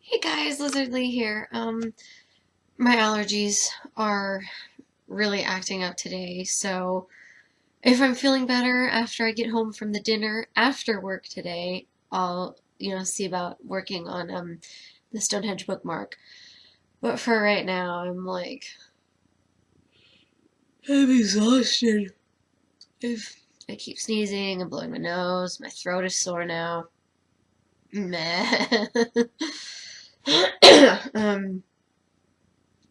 Hey guys, Lizardlea here. My allergies are really acting up today, so if I'm feeling better after I get home from the dinner after work today, I'll, see about working on the Stonehenge bookmark. But for right now, I'm exhausted. If I keep sneezing and blowing my nose, my throat is sore now. Meh. um,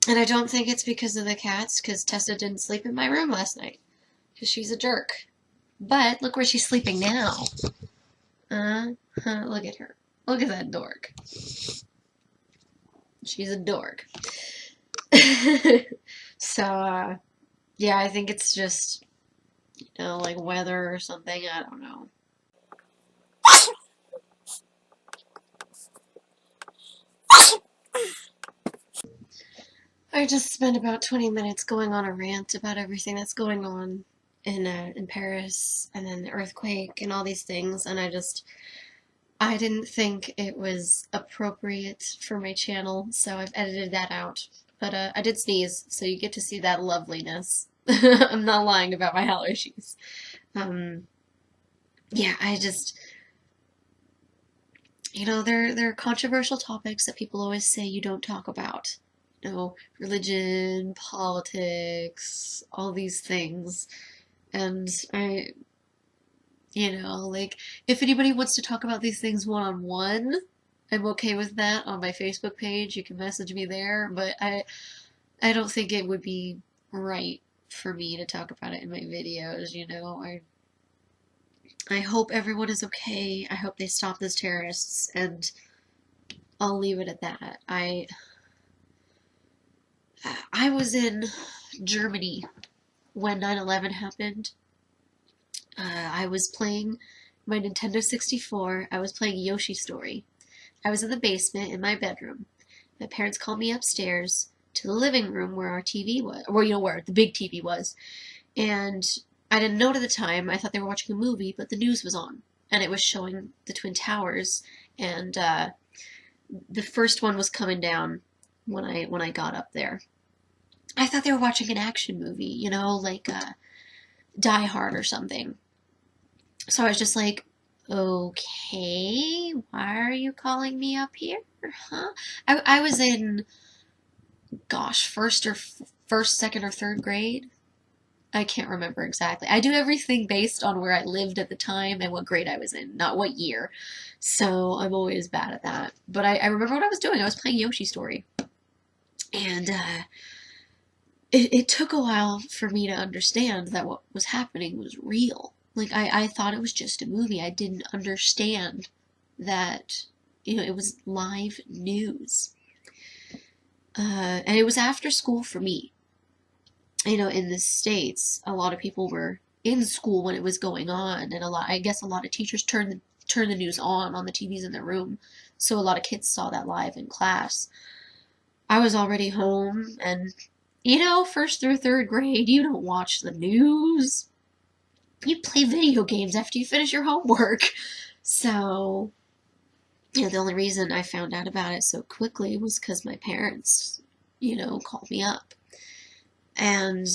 And I don't think it's because of the cats, because Tessa didn't sleep in my room last night, because she's a jerk. But look where she's sleeping now. Look at her. Look at that dork. She's a dork. So, yeah, I think it's just, like weather or something. I don't know. I just spent about 20 minutes going on a rant about everything that's going on in Paris, and then the earthquake and all these things, and I didn't think it was appropriate for my channel, so I've edited that out. But I did sneeze, so you get to see that loveliness. I'm not lying about my allergies. Um, yeah, there are controversial topics that people always say you don't talk about. Religion, politics, all these things. And like, if anybody wants to talk about these things one-on-one, I'm okay with that on my Facebook page. You can message me there, but I don't think it would be right for me to talk about it in my videos. I hope everyone is okay. I hope they stop those terrorists, and I'll leave it at that. I was in Germany when 9/11 happened. I was playing my Nintendo 64. I was playing Yoshi Story. I was in the basement in my bedroom. My parents called me upstairs to the living room where our TV was, or where the big TV was. And I didn't know at the time. I thought they were watching a movie, but the news was on, and it was showing the Twin Towers, and the first one was coming down when I got up there. I thought they were watching an action movie, like Die Hard or something. So I was just like, okay, why are you calling me up here? Huh? I was in, gosh, first, second, or third grade. I can't remember exactly. I do everything based on where I lived at the time and what grade I was in, not what year. So I'm always bad at that. But I remember what I was doing. I was playing Yoshi Story. And it took a while for me to understand that what was happening was real. Like, I thought it was just a movie. I didn't understand that, it was live news. And it was after school for me. In the States, a lot of people were in school when it was going on, and I guess a lot of teachers turned the news on the TVs in their room, so a lot of kids saw that live in class. I was already home, and first through third grade, you don't watch the news. You play video games after you finish your homework. So, the only reason I found out about it so quickly was because my parents, called me up. And,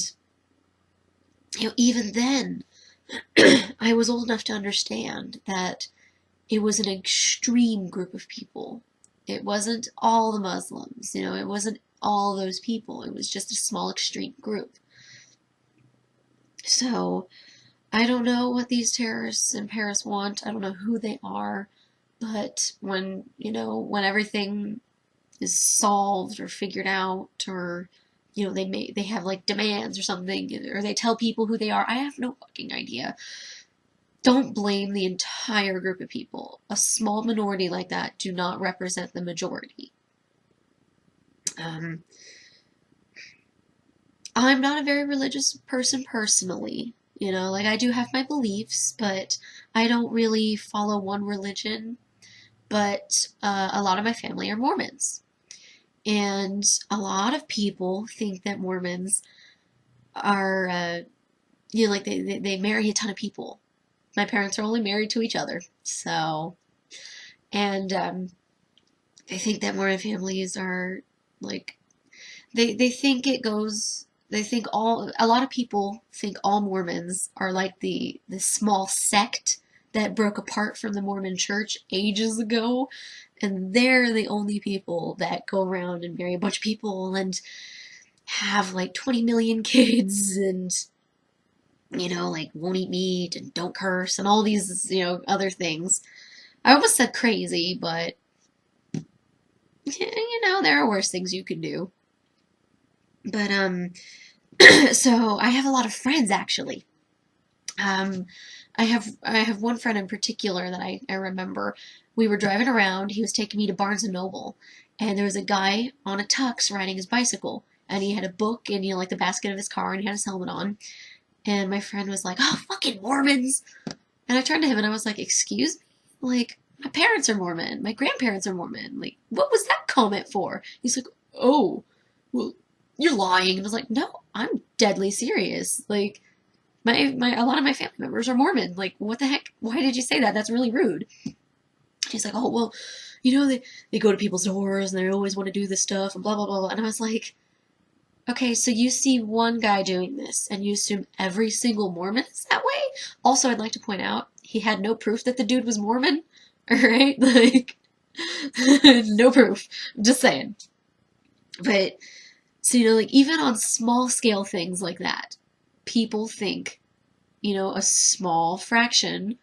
even then, I was old enough to understand that it was an extreme group of people. It wasn't all the Muslims, it wasn't all those people. It was just a small extreme group. So, I don't know what these terrorists in Paris want. I don't know who they are. But when everything is solved or figured out, or they have like demands or something, or they tell people who they are, I have no fucking idea. Don't blame the entire group of people. A small minority like that do not represent the majority. I'm not a very religious person personally. Like, I do have my beliefs, but I don't really follow one religion. But a lot of my family are Mormons. And a lot of people think that Mormons are, like they marry a ton of people. My parents are only married to each other. So, and They think that Mormon families are like they think it goes they think all a lot of people think all Mormons are like the small sect that broke apart from the Mormon church ages ago, and they're the only people that go around and marry a bunch of people and have like 20 million kids and like won't eat meat and don't curse and all these, other things. I almost said crazy, but there are worse things you can do. But so I have a lot of friends actually. Um, I have one friend in particular that I remember. We were driving around. He was taking me to Barnes and Noble, and there was a guy on a tux riding his bicycle, and he had a book in like the basket of his car, and he had his helmet on. And my friend was like, "Oh, fucking Mormons!" And I turned to him and I was like, "Excuse me? Like, my parents are Mormon. My grandparents are Mormon. Like, what was that comment for?" He's like, "Oh, well, you're lying." And I was like, "No, I'm deadly serious. Like, my a lot of my family members are Mormon. Like, what the heck? Why did you say that? That's really rude." He's like, "Oh, well, they go to people's doors and they always want to do this stuff and blah blah blah blah." And I was like, "Okay, so you see one guy doing this and you assume every single Mormon is that way?" Also, I'd like to point out he had no proof that the dude was Mormon. Alright? Like, no proof. I'm just saying. But, so, like, even on small scale things like that, people think, a small fraction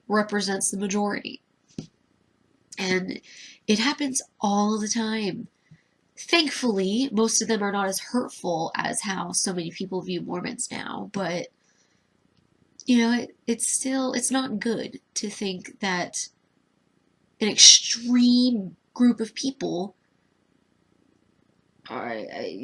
represents the majority. And it happens all the time. Thankfully, most of them are not as hurtful as how so many people view Mormons now, but it's not good to think that an extreme group of people are like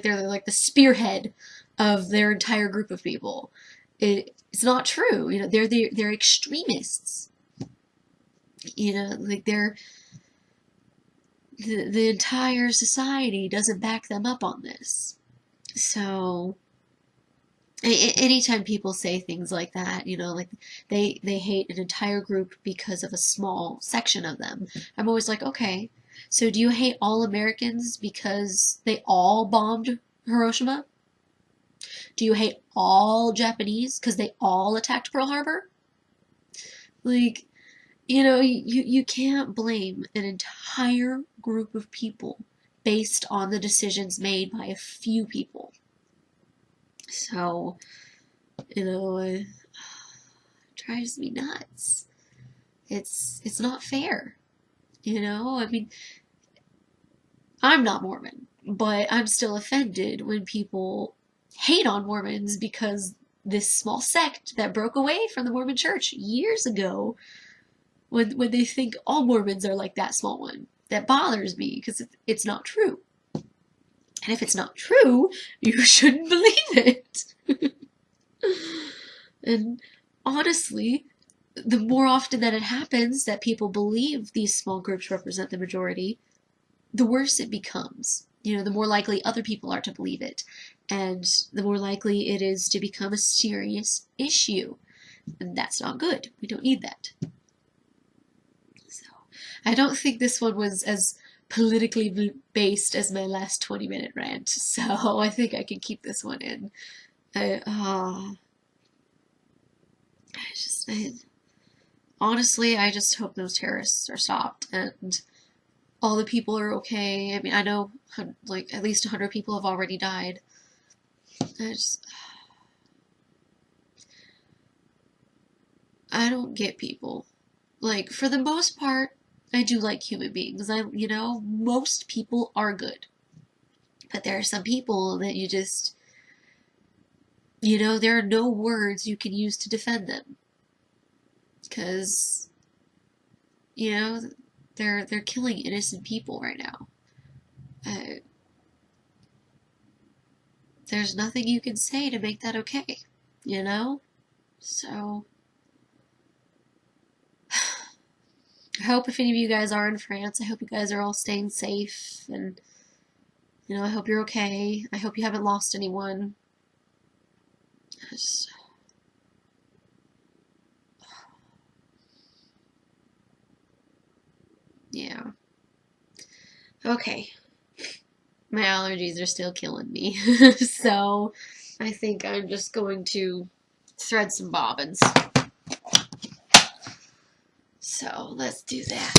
they're like the spearhead of their entire group of people. It's not true. They're extremists. Like the entire society doesn't back them up on this. So anytime people say things like that, like they hate an entire group because of a small section of them, I'm always like, okay, so do you hate all Americans because they all bombed Hiroshima? Do you hate all Japanese because they all attacked Pearl Harbor? Like, you can't blame an entire group of people based on the decisions made by a few people. So, it drives me nuts. It's not fair. I mean, I'm not Mormon, but I'm still offended when people hate on Mormons because this small sect that broke away from the Mormon church years ago, when they think all Mormons are like that small one. That bothers me because it's not true. And if it's not true, you shouldn't believe it. And honestly, the more often that it happens that people believe these small groups represent the majority, the worse it becomes. The more likely other people are to believe it. And the more likely it is to become a serious issue. And that's not good. We don't need that. So, I don't think this one was as politically based as my last 20-minute rant. So, I think I can keep this one in. Honestly, I just hope those terrorists are stopped and all the people are okay. I mean, I know like at least 100 people have already died. I don't get people. Like, for the most part, I do like human beings. Most people are good. But there are some people that you just, there are no words you can use to defend them. Because, they're killing innocent people right now. There's nothing you can say to make that okay, So, I hope if any of you guys are in France, I hope you guys are all staying safe, and, I hope you're okay. I hope you haven't lost anyone. Okay, my allergies are still killing me. So I think I'm just going to thread some bobbins. So let's do that.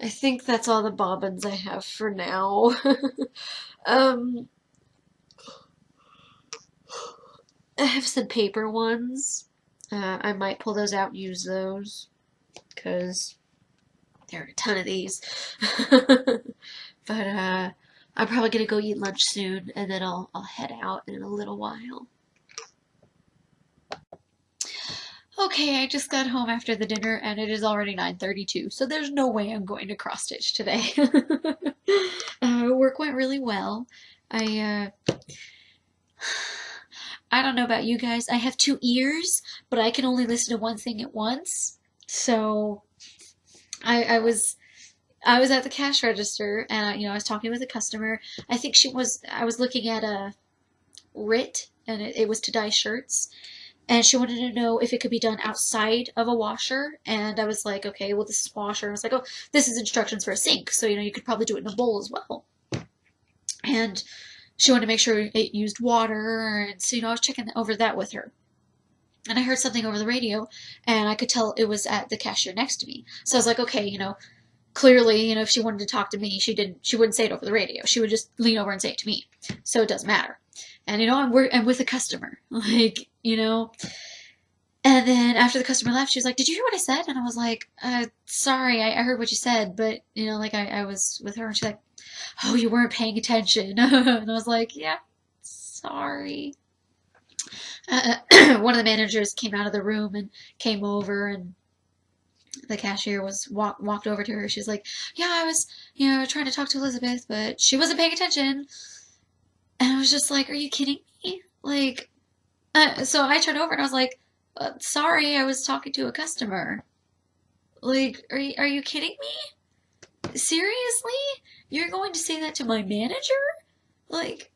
I think that's all the bobbins I have for now. um, I have some paper ones. I might pull those out and use those because there are a ton of these. But I'm probably gonna go eat lunch soon, and then I'll head out in a little while. Okay, I just got home after the dinner, and it is already 9:32, so there's no way I'm going to cross stitch today. Work went really well. I I don't know about you guys. I have two ears, but I can only listen to one thing at once. So I was at the cash register, and I was talking with a customer. I was looking at a RIT, and it was to dye shirts, and she wanted to know if it could be done outside of a washer. And I was like, okay, well, this is a washer. And I was like, oh, this is instructions for a sink, so you could probably do it in a bowl as well. And she wanted to make sure it used water, and so I was checking over that with her. And I heard something over the radio, and I could tell it was at the cashier next to me. So I was like, okay, clearly, if she wanted to talk to me, she wouldn't say it over the radio. She would just lean over and say it to me. So it doesn't matter. And I'm with a customer. Like, And then after the customer left, she was like, "Did you hear what I said?" And I was like, "Sorry, I heard what you said, but like I was with her." And she's like, "Oh, you weren't paying attention." And I was like, "Yeah, sorry." One of the managers came out of the room and came over, and the cashier was walked over to her. She's like, "Yeah, I was trying to talk to Elizabeth, but she wasn't paying attention." And I was just like, "Are you kidding me?" Like, so I turned over and I was like, "Sorry, I was talking to a customer." Like, are you kidding me? Seriously? You're going to say that to my manager? Like,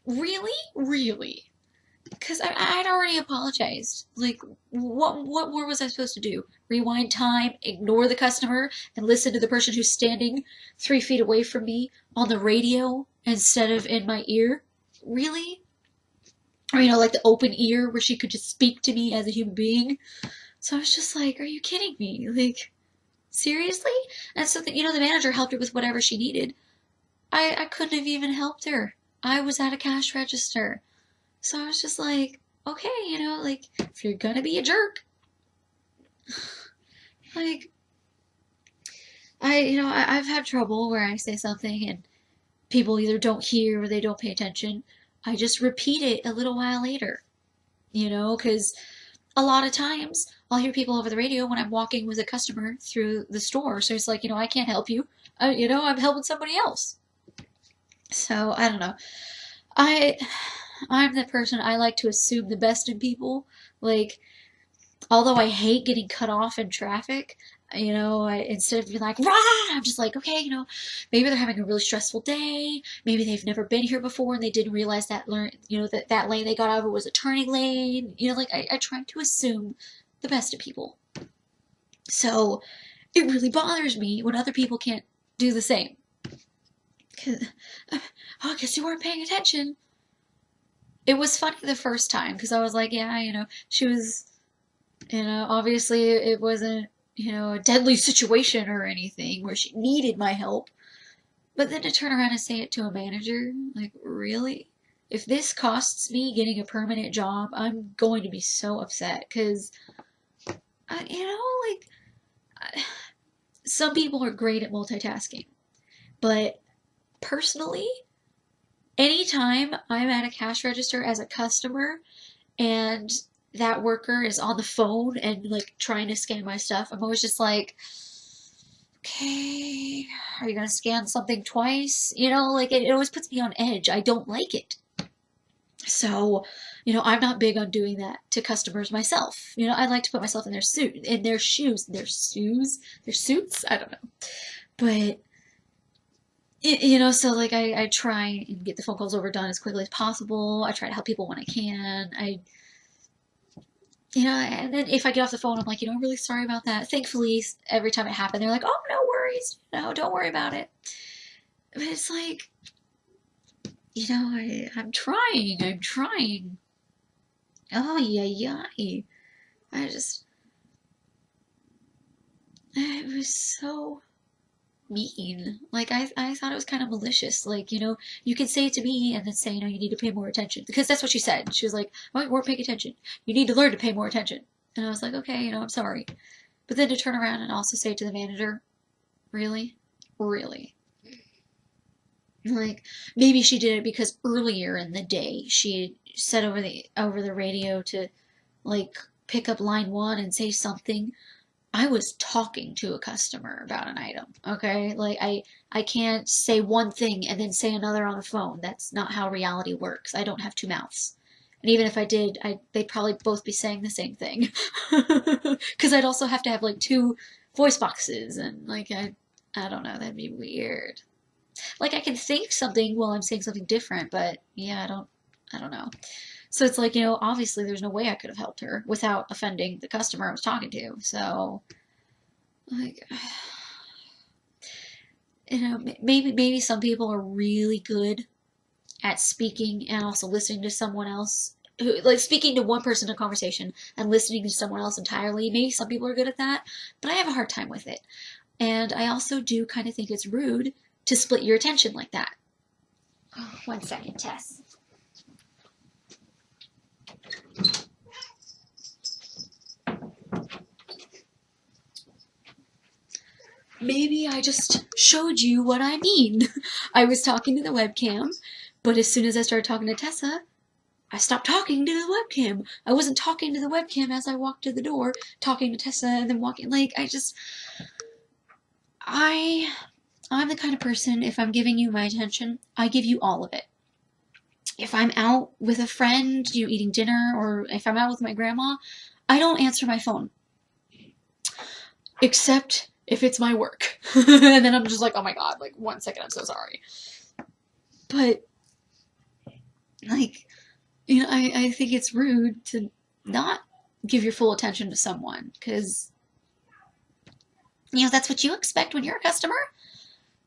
really? Really? Because I'd already apologized. Like, what more was I supposed to do? Rewind time, ignore the customer, and listen to the person who's standing 3 feet away from me on the radio instead of in my ear? Really? Or, like the open ear where she could just speak to me as a human being? So I was just like, are you kidding me? Like, seriously? And so, the manager helped her with whatever she needed. I couldn't have even helped her. I was at a cash register. So I was just like, okay, like, if you're gonna be a jerk, like, I've had trouble where I say something and people either don't hear or they don't pay attention. I just repeat it a little while later, because a lot of times I'll hear people over the radio when I'm walking with a customer through the store. So it's like, I can't help you. I'm helping somebody else. So I don't know. I I'm the person, I like to assume the best in people. Like, although I hate getting cut off in traffic, instead of being like, rah, I'm just like, okay, maybe they're having a really stressful day. Maybe they've never been here before and they didn't realize that lane they got out of was a turning lane. Like, I try to assume the best in people. So it really bothers me when other people can't do the same. Oh, I guess you weren't paying attention. It was funny the first time because I was like, yeah, she was, obviously it wasn't, a deadly situation or anything where she needed my help. But then to turn around and say it to a manager, like, really? If this costs me getting a permanent job, I'm going to be so upset because, like, some people are great at multitasking. But personally, anytime I'm at a cash register as a customer and that worker is on the phone and like trying to scan my stuff, I'm always just like, okay, are you gonna scan something twice? Like it always puts me on edge. I don't like it. So, I'm not big on doing that to customers myself. I like to put myself in their shoes, their suits. I don't know, but so like I try and get the phone calls overdone as quickly as possible. I try to help people when I can. And then if I get off the phone, I'm like, I'm really sorry about that. Thankfully, every time it happened, they're like, oh, no worries. No, don't worry about it. But it's like, I'm trying. I'm trying. Oh, yeah. It was so mean. Like, I thought it was kind of malicious. Like, you can say it to me and then say, you need to pay more attention. Because that's what she said. She was like, oh, you weren't paying attention. You need to learn to pay more attention. And I was like, okay, I'm sorry. But then to turn around and also say it to the manager, really? Really? Like, maybe she did it because earlier in the day she had said over the radio to, like, pick up line 1 and say something. I was talking to a customer about an item, okay? Like, I can't say one thing and then say another on the phone. That's not how reality works. I don't have two mouths. And even if I did, they'd probably both be saying the same thing. Because I'd also have to have, like, two voice boxes, and, like, I don't know, that'd be weird. Like, I can think something while I'm saying something different, but, yeah, I don't know. So it's like, obviously there's no way I could have helped her without offending the customer I was talking to. So, like, maybe some people are really good at speaking and also listening to someone else. Like, speaking to one person in a conversation and listening to someone else entirely. Maybe some people are good at that, but I have a hard time with it. And I also do kind of think it's rude to split your attention like that. Oh, 1 second, Tess. maybe I just showed you what I mean. I was talking to the webcam, but as soon as I started talking to Tessa, I stopped talking to the webcam. I wasn't talking to the webcam as I walked to the door, talking to Tessa and then walking. Like, I'm the kind of person, if I'm giving you my attention, I give you all of it. If I'm out with a friend, eating dinner, or if I'm out with my grandma, I don't answer my phone. Except if it's my work. And then I'm just like, oh my god, like, 1 second, I'm so sorry. But, like, I think it's rude to not give your full attention to someone, because, that's what you expect when you're a customer.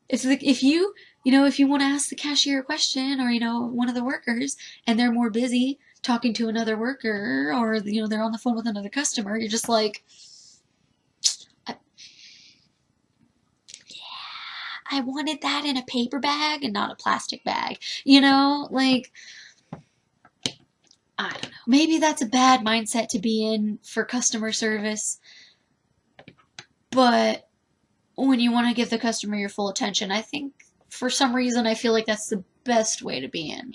It's like, if you want to ask the cashier a question, or, one of the workers, and they're more busy talking to another worker, or, they're on the phone with another customer, you're just like, I wanted that in a paper bag and not a plastic bag. Like, I don't know. Maybe that's a bad mindset to be in for customer service. But when you want to give the customer your full attention, I think for some reason I feel like that's the best way to be in.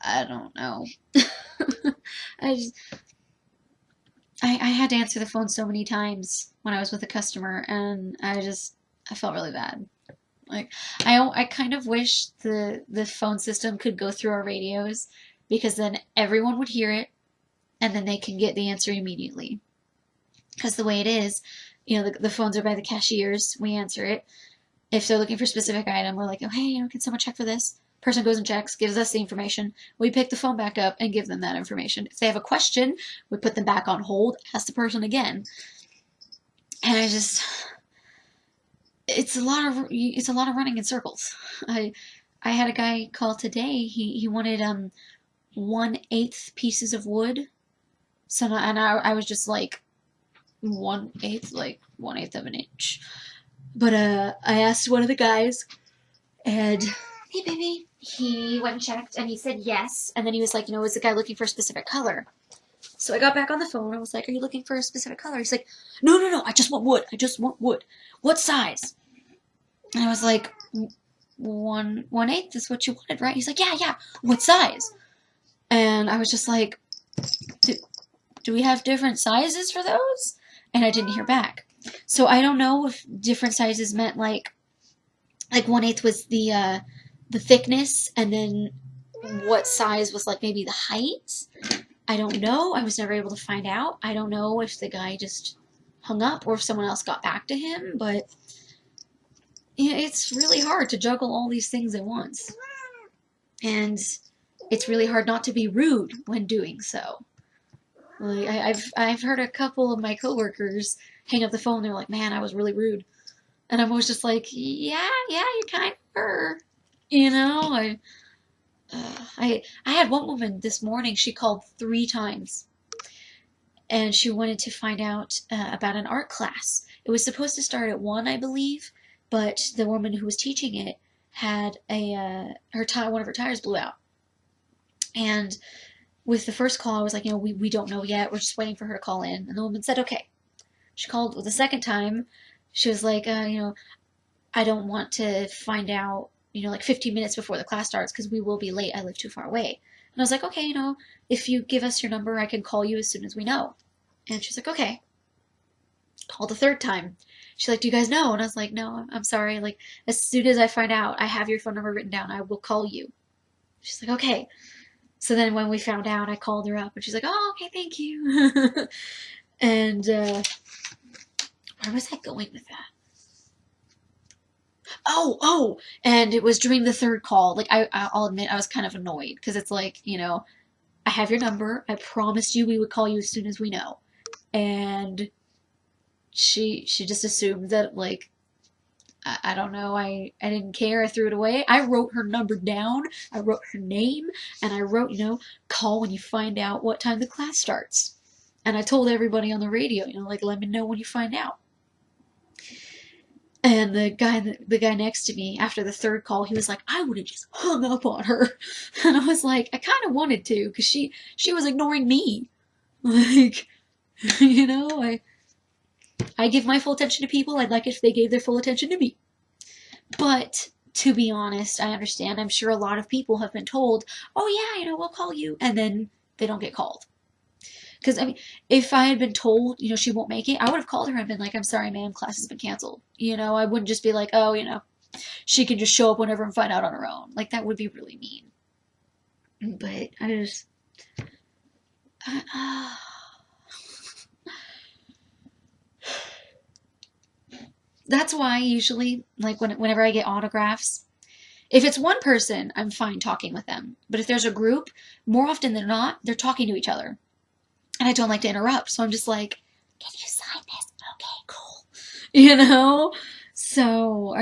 I don't know. I had to answer the phone so many times when I was with a customer, and I felt really bad. Like, I kind of wish the phone system could go through our radios, because then everyone would hear it, and then they can get the answer immediately. Because the way it is, the phones are by the cashiers, we answer it. If they're looking for a specific item, we're like, oh, hey, can someone check for this? Person goes and checks, gives us the information. We pick the phone back up and give them that information. If they have a question, we put them back on hold, ask the person again. And it's a lot of running in circles. I had a guy call today. He wanted 1/8 pieces of wood. So, and I was just like, 1/8, like 1/8 of an inch. But I asked one of the guys, and hey baby, he went and checked, and he said yes. And then he was like, is the guy looking for a specific color? So I got back on the phone. I was like, are you looking for a specific color? He's like, no, I just want wood. I just want wood. What size? And I was like, 1/8 is what you wanted, right? He's like, yeah. What size? And I was just like, do we have different sizes for those? And I didn't hear back. So I don't know if different sizes meant like 1/8 was the thickness, and then what size was like maybe the height. I don't know. I was never able to find out. I don't know if the guy just hung up or if someone else got back to him, but it's really hard to juggle all these things at once. And it's really hard not to be rude when doing so. Like, I've heard a couple of my coworkers hang up the phone. They're like, man, I was really rude. And I'm always just like, yeah, you kind of were. I had one woman this morning. She called 3 times, and she wanted to find out about an art class. It was supposed to start at 1, I believe, but the woman who was teaching it had one of her tires blew out. And with the first call, I was like, we don't know yet. We're just waiting for her to call in. And the woman said, okay. She called the second time. She was like, I don't want to find out, like 15 minutes before the class starts, because we will be late. I live too far away. And I was like, okay, if you give us your number, I can call you as soon as we know. And she's like, okay. Called the third time. She's like, do you guys know? And I was like, no, I'm sorry. Like, as soon as I find out, I have your phone number written down. I will call you. She's like, okay. So then when we found out, I called her up, and she's like, oh, okay, thank you. And where was I going with that? Oh, and it was during the third call. Like, I'll admit I was kind of annoyed, because it's like, I have your number. I promised you we would call you as soon as we know. And she just assumed that, like, I don't know, I didn't care. I threw it away. I wrote her number down. I wrote her name, and I wrote, call when you find out what time the class starts. And I told everybody on the radio, like, let me know when you find out. And the guy next to me, after the third call, he was like, I would have just hung up on her. And I was like, I kind of wanted to, because she was ignoring me. Like, I give my full attention to people. I'd like it if they gave their full attention to me. But to be honest, I understand. I'm sure a lot of people have been told, oh yeah, we'll call you. And then they don't get called. Because, I mean, if I had been told, she won't make it, I would have called her and been like, I'm sorry, ma'am, class has been canceled. I wouldn't just be like, oh, she can just show up whenever and find out on her own. Like, that would be really mean. But I just... That's why usually, like, whenever I get autographs, if it's one person, I'm fine talking with them. But if there's a group, more often than not, they're talking to each other. And I don't like to interrupt, so I'm just like, can you sign this? Okay, cool. So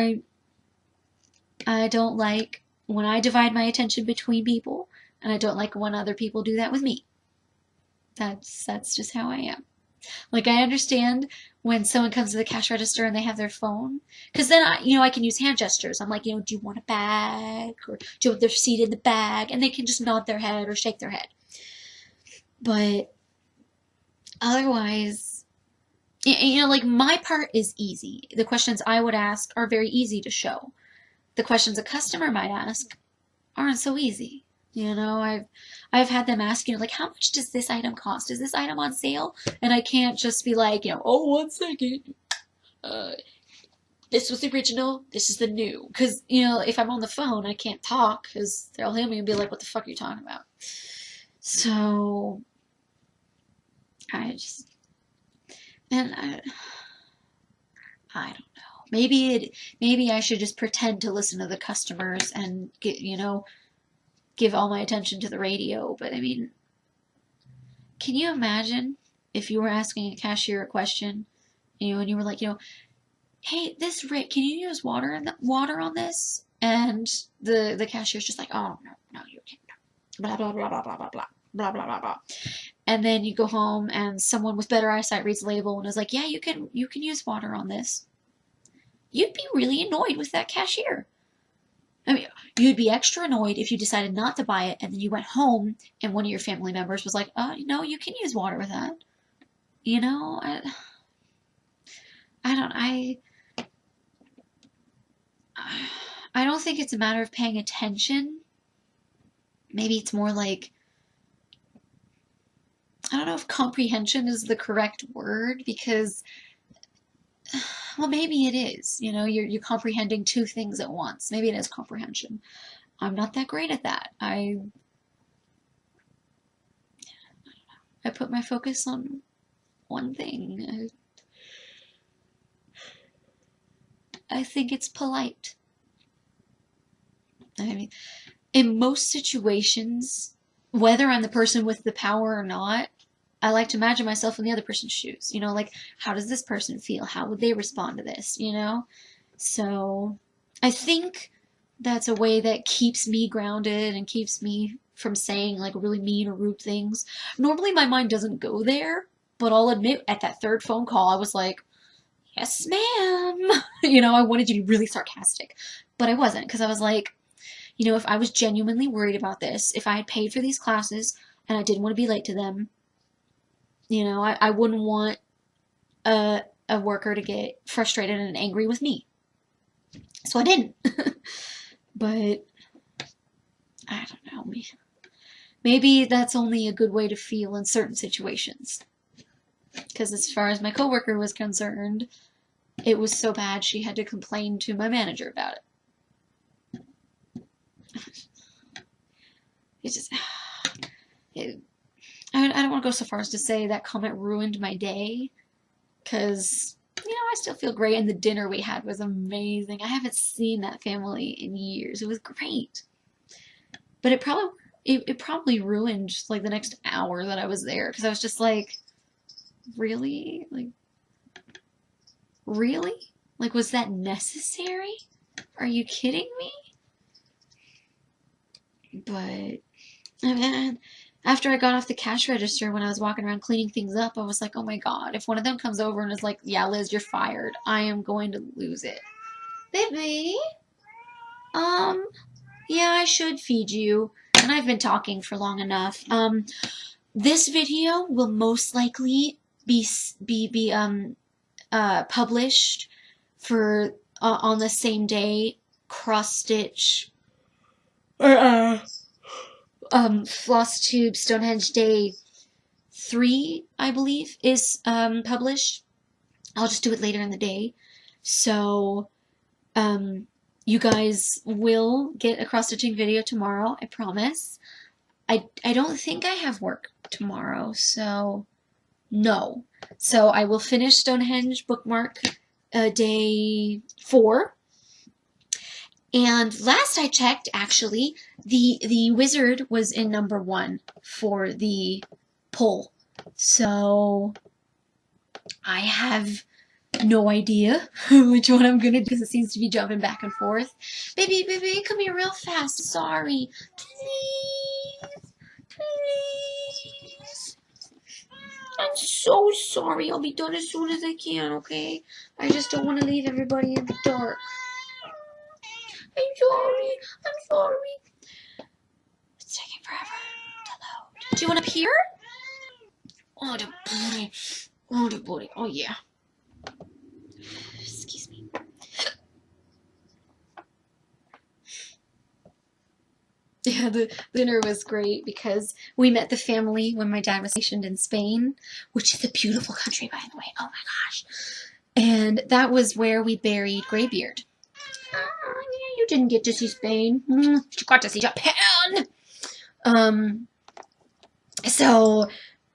I don't like when I divide my attention between people, and I don't like when other people do that with me. That's just how I am. Like, I understand when someone comes to the cash register and they have their phone, because then I can use hand gestures. I'm like, do you want a bag, or do you want their receipt in the bag? And they can just nod their head or shake their head. But otherwise, like, my part is easy. The questions I would ask are very easy to show. The questions a customer might ask aren't so easy. I've had them ask, like, how much does this item cost? Is this item on sale? And I can't just be like, oh, 1 second. This was the original. This is the new. Because, if I'm on the phone, I can't talk because they'll hear me and be like, what the fuck are you talking about? So, I don't know. Maybe I should just pretend to listen to the customers and give all my attention to the radio. But I mean, can you imagine if you were asking a cashier a question, and you were like, hey, this Rick, can you use water on this? And the cashier's just like, oh no, you can't. Blah blah blah blah blah blah blah blah blah blah blah. And then you go home and someone with better eyesight reads the label and is like, yeah, you can use water on this. You'd be really annoyed with that cashier. I mean, you'd be extra annoyed if you decided not to buy it and then you went home and one of your family members was like, oh, no, you can use water with that. I don't think it's a matter of paying attention. Maybe it's more like, I don't know if comprehension is the correct word, because, well, maybe it is. You're comprehending two things at once. Maybe it is comprehension. I'm not that great at that. I put my focus on one thing. I think it's polite. I mean, in most situations, whether I'm the person with the power or not, I like to imagine myself in the other person's shoes. Like, how does this person feel? How would they respond to this? So I think that's a way that keeps me grounded and keeps me from saying, like, really mean or rude things. Normally my mind doesn't go there, but I'll admit at that third phone call, I was like, yes, ma'am. I wanted to be really sarcastic, but I wasn't, because I was like, if I was genuinely worried about this, if I had paid for these classes and I didn't want to be late to them, I wouldn't want a worker to get frustrated and angry with me. So I didn't. But I don't know. Maybe that's only a good way to feel in certain situations. Because as far as my coworker was concerned, it was so bad she had to complain to my manager about it. I don't want to go so far as to say that comment ruined my day, because, I still feel great, and the dinner we had was amazing. I haven't seen that family in years. It was great. But it probably ruined, like, the next hour that I was there, because I was just like, really? Like, really? Like, was that necessary? Are you kidding me? But, I mean, after I got off the cash register, when I was walking around cleaning things up, I was like, oh my god, if one of them comes over and is like, yeah, Liz, you're fired, I am going to lose it. Baby? Yeah, I should feed you. And I've been talking for long enough. This video will most likely be published for on the same day, cross stitch or Flosstube Stonehenge Day 3, I believe, is published. I'll just do it later in the day. So you guys will get a cross-stitching video tomorrow, I promise. I don't think I have work tomorrow, so no. So I will finish Stonehenge bookmark day 4. And last I checked, actually, the wizard was in number 1 for the poll. So I have no idea which one I'm gonna do because it seems to be jumping back and forth. Baby, come here real fast. Sorry. Please. Please. I'm so sorry. I'll be done as soon as I can, okay? I just don't want to leave everybody in the dark. I'm sorry. I'm sorry. It's taking forever to load. Do you want to peer? Oh, the booty. Oh, the booty. Oh, yeah. Excuse me. Yeah, the dinner was great because we met the family when my dad was stationed in Spain, which is a beautiful country, by the way. Oh, my gosh. And that was where we buried Greybeard. Oh, yeah, you didn't get to see Spain. You got to see Japan. So,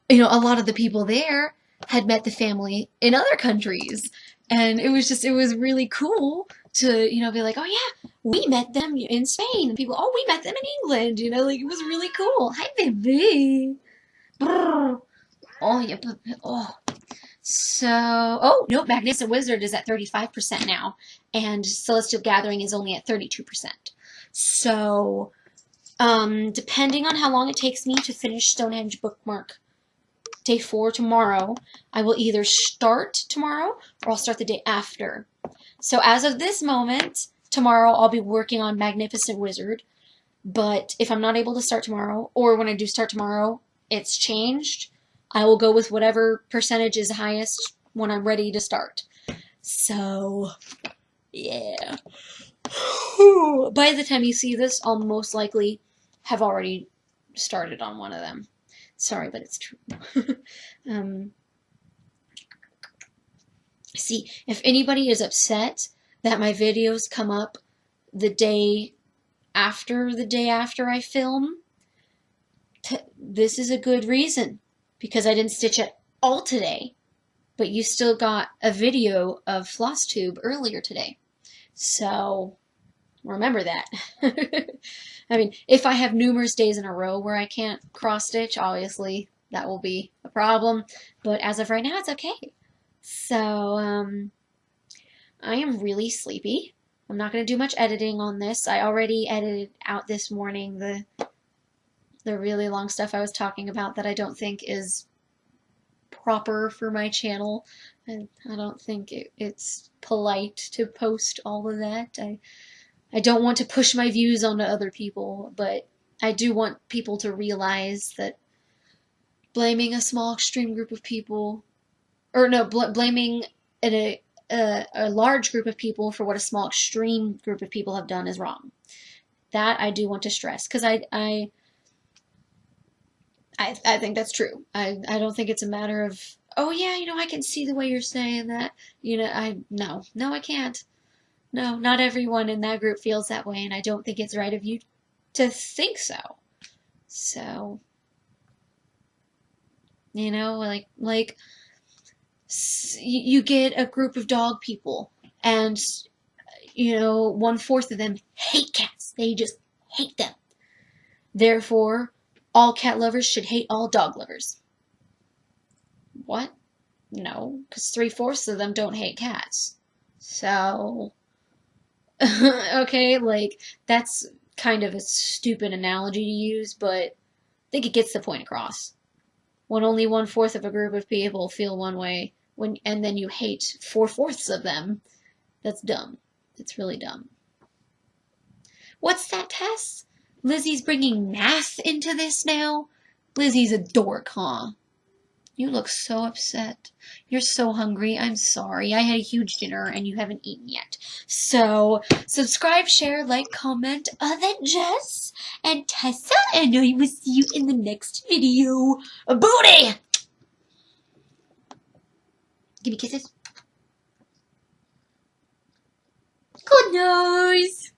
you know, a lot of the people there had met the family in other countries. And it was really cool to, you know, be like, oh yeah, we met them in Spain. And people, oh, we met them in England. You know, like, it was really cool. Hi, baby. Brr. Oh, yeah. Oh. So, oh, no, Magnificent Wizard is at 35% now. And Celestial Gathering is only at 32%. So, depending on how long it takes me to finish Stonehenge bookmark day 4 tomorrow, I will either start tomorrow or I'll start the day after. So as of this moment, tomorrow I'll be working on Magnificent Wizard. But if I'm not able to start tomorrow, or when I do start tomorrow, it's changed, I will go with whatever percentage is highest when I'm ready to start. So, yeah. By the time you see this, I'll most likely have already started on one of them. Sorry, but it's true. See, if anybody is upset that my videos come up the day after I film, this is a good reason. Because I didn't stitch at all today, but you still got a video of Flosstube earlier today. So, remember that. I mean, if I have numerous days in a row where I can't cross-stitch, obviously that will be a problem. But as of right now, it's okay. So, I am really sleepy. I'm not going to do much editing on this. I already edited out this morning the really long stuff I was talking about that I don't think is proper for my channel. And I don't think it's polite to post all of that. I don't want to push my views onto other people, but I do want people to realize that blaming a small extreme group of people, or no, blaming a large group of people for what a small extreme group of people have done is wrong. That I do want to stress, because I think that's true. I don't think it's a matter of, oh yeah, you know, I can see the way you're saying that. You know, no, I can't. No, not everyone in that group feels that way, and I don't think it's right of you to think so. So, you know, like you get a group of dog people, and, you know, 1/4 of them hate cats. They just hate them. Therefore, all cat lovers should hate all dog lovers. What? No, because 3/4 of them don't hate cats. So, okay, like, that's kind of a stupid analogy to use, but I think it gets the point across. When only 1/4 of a group of people feel one way, and then you hate 4/4 of them, that's dumb. It's really dumb. What's that, Tess? Lizzie's bringing math into this now? Lizzie's a dork, huh? You look so upset. You're so hungry. I'm sorry. I had a huge dinner and you haven't eaten yet. So, subscribe, share, like, comment. Then Jess and Tessa, and I will see you in the next video. Booty! Give me kisses. Good night.